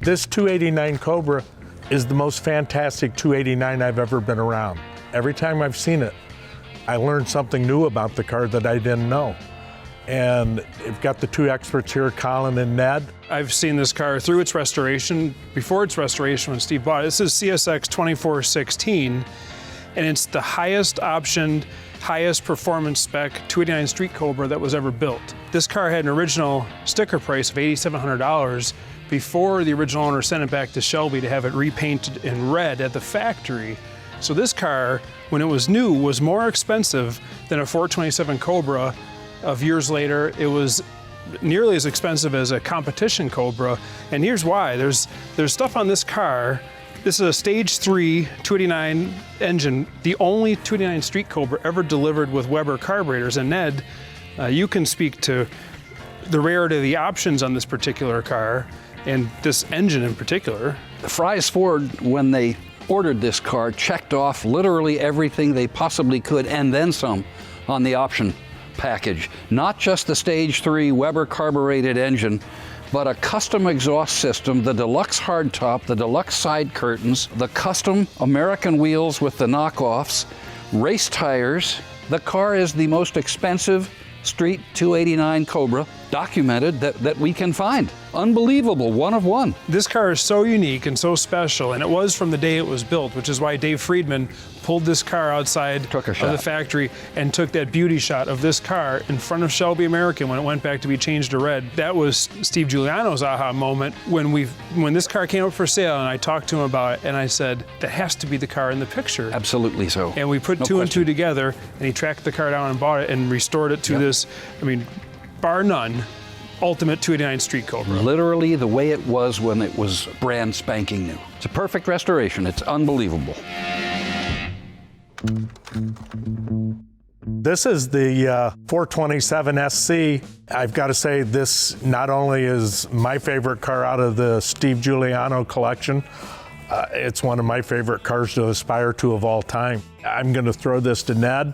This 289 Cobra is the most fantastic 289 I've ever been around. Every time I've seen it, I learned something new about the car that I didn't know. And you've got the two experts here, Colin and Ned. I've seen this car through its restoration, before its restoration when Steve bought it. This is CSX 2416, and it's the highest optioned, highest performance spec 289 Street Cobra that was ever built. This car had an original sticker price of $8,700 before the original owner sent it back to Shelby to have it repainted in red at the factory. So this car, when it was new, was more expensive than a 427 Cobra of years later. It was nearly as expensive as a competition Cobra, and here's why. There's stuff on this car. This is a stage 3 289 engine, the only 289 Street Cobra ever delivered with Weber carburetors. And Ned, you can speak to the rarity of the options on this particular car and this engine in particular. Fry's Ford, when they ordered this car, checked off literally everything they possibly could and then some on the option package. Not just the stage 3 Weber carbureted engine, but a custom exhaust system, the deluxe hardtop, the deluxe side curtains, the custom American wheels with the knockoffs, race tires. The car is the most expensive Street 289 Cobra documented that we can find. Unbelievable, one of one. This car is so unique and so special, and it was from the day it was built, which is why Dave Friedman pulled this car outside of the factory and took that beauty shot of this car in front of Shelby American when it went back to be changed to red. That was Steve Juliano's aha moment when this car came up for sale, and I talked to him about it, and I said, that has to be the car in the picture. Absolutely so. And we put two and two together, and he tracked the car down and bought it and restored it to this, I mean, bar none, ultimate 289 Street Cobra. Literally the way it was when it was brand spanking new. It's a perfect restoration. It's unbelievable. This is the 427 SC. I've got to say, this not only is my favorite car out of the Steve Juliano collection, it's one of my favorite cars to aspire to of all time. I'm going to throw this to Ned,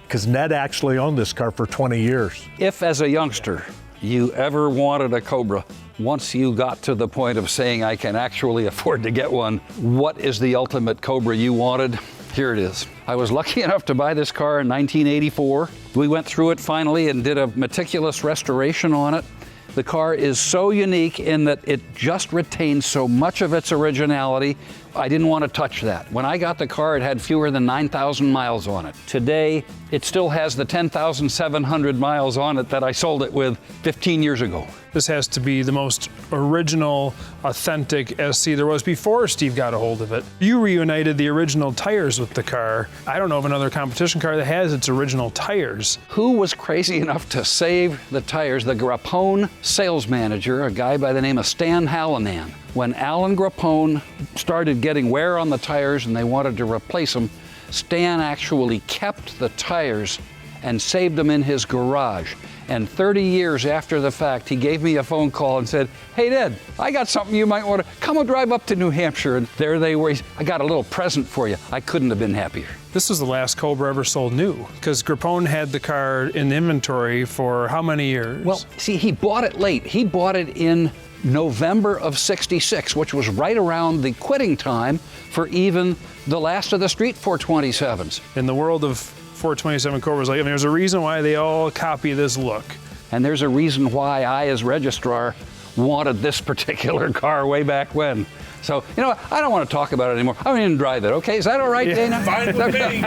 because Ned actually owned this car for 20 years. If, as a youngster, you ever wanted a Cobra, once you got to the point of saying, I can actually afford to get one, what is the ultimate Cobra you wanted? Here it is. I was lucky enough to buy this car in 1984. We went through it finally and did a meticulous restoration on it. The car is so unique in that it just retains so much of its originality. I didn't want to touch that. When I got the car, it had fewer than 9,000 miles on it. Today, it still has the 10,700 miles on it that I sold it with 15 years ago. This has to be the most original, authentic SC there was before Steve got a hold of it. You reunited the original tires with the car. I don't know of another competition car that has its original tires. Who was crazy enough to save the tires? The Grappone sales manager, a guy by the name of Stan Hallinan. When Alan Grappone started getting wear on the tires and they wanted to replace them, Stan actually kept the tires and saved them in his garage. And 30 years after the fact, he gave me a phone call and said, hey, Ned, I got something you might want to, come and drive up to New Hampshire. And there they were. I got a little present for you. I couldn't have been happier. This was the last Cobra ever sold new, because Grappone had the car in inventory for how many years? Well, see, he bought it late. He bought it in November of '66, which was right around the quitting time for even the last of the Street 427s. In the world of 427 Cobras, I mean, there's a reason why they all copy this look. And there's a reason why I, as registrar, wanted this particular car way back when. So, you know what? I don't want to talk about it anymore. I don't even drive it, okay? Is that all right, Dana? Fine with me.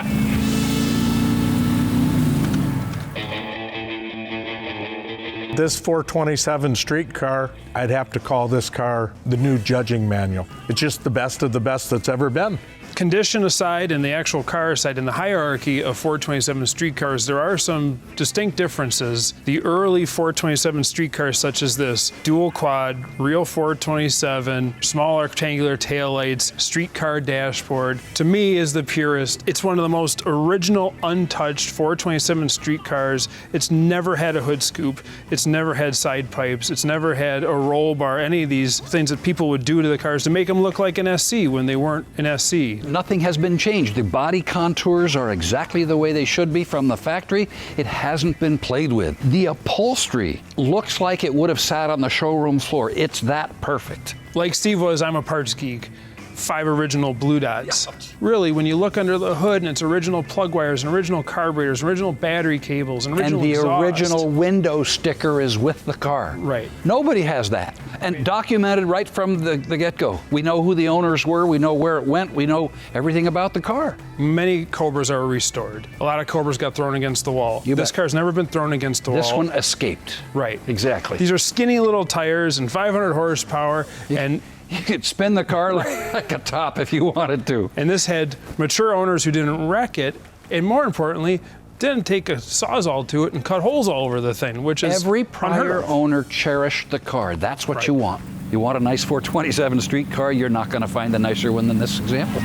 This 427 Street car, I'd have to call this car the new judging manual. It's just the best of the best that's ever been. Condition aside and the actual car aside, in the hierarchy of 427 street cars, there are some distinct differences. The early 427 street cars such as this, dual quad, real 427, small rectangular taillights, streetcar dashboard, to me is the purest. It's one of the most original, untouched 427 street cars. It's never had a hood scoop. It's never had side pipes. It's never had a roll bar, any of these things that people would do to the cars to make them look like an SC when they weren't an SC. Nothing has been changed. The body contours are exactly the way they should be from the factory. It hasn't been played with. The upholstery looks like it would have sat on the showroom floor. It's that perfect. Like Steve was, I'm a parts geek. 5 original blue dots. Really, when you look under the hood and it's original plug wires and original carburetors, original battery cables, and original And the exhaust. original window sticker is with the car. Right. Nobody has that. And documented right from the get-go. We know who the owners were, we know where it went, we know everything about the car. Many Cobras are restored. A lot of Cobras got thrown against the wall. This car's never been thrown against the wall. This one escaped. Right. Exactly. These are skinny little tires and 500 horsepower, and you could spin the car like a top if you wanted to. And this had mature owners who didn't wreck it, and more importantly, didn't take a Sawzall to it and cut holes all over the thing, which is Every prior owner cherished the car. That's what you want. You want a nice 427 Streetcar, you're not going to find a nicer one than this example.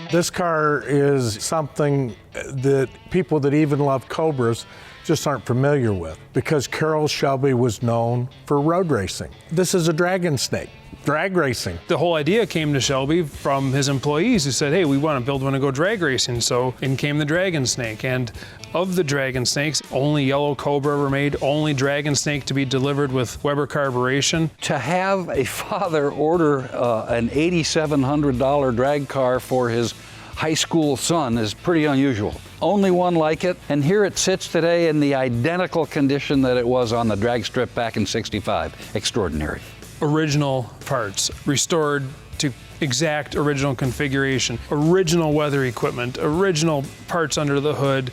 This car is something that people that even love Cobras just aren't familiar with, because Carroll Shelby was known for road racing. This is a dragon snake, drag racing. The whole idea came to Shelby from his employees who said, hey, we want to build one to go drag racing. So in came the Dragon Snake. And of the Dragon Snakes, only yellow Cobra were made, only Dragon Snake to be delivered with Weber carburation. To have a father order an $8,700 drag car for his high school son is pretty unusual. Only one like it, and here it sits today in the identical condition that it was on the drag strip back in '65. Extraordinary. Original parts, restored to exact original configuration, original weather equipment, original parts under the hood,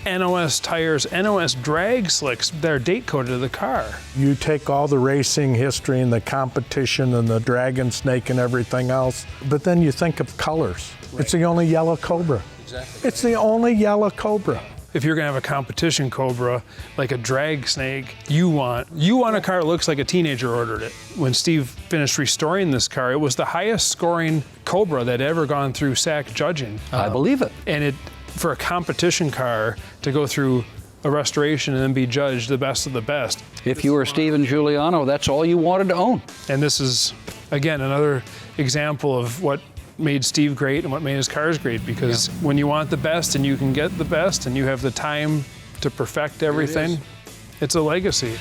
NOS tires, NOS drag slicks that are date coded to the car. You take all the racing history and the competition and the dragon snake and everything else, but then you think of colors. It's the only yellow Cobra. Exactly. It's the only yellow Cobra. If you're gonna have a competition Cobra, like a drag snake, you want a car that looks like a teenager ordered it. When Steve finished restoring this car, it was the highest scoring Cobra that had ever gone through SAC judging. I believe it. And for a competition car to go through a restoration and then be judged the best of the best. If you were Steven Juliano, that's all you wanted to own. And this is, again, another example of what made Steve great and what made his cars great, because when you want the best and you can get the best and you have the time to perfect everything, it's a legacy.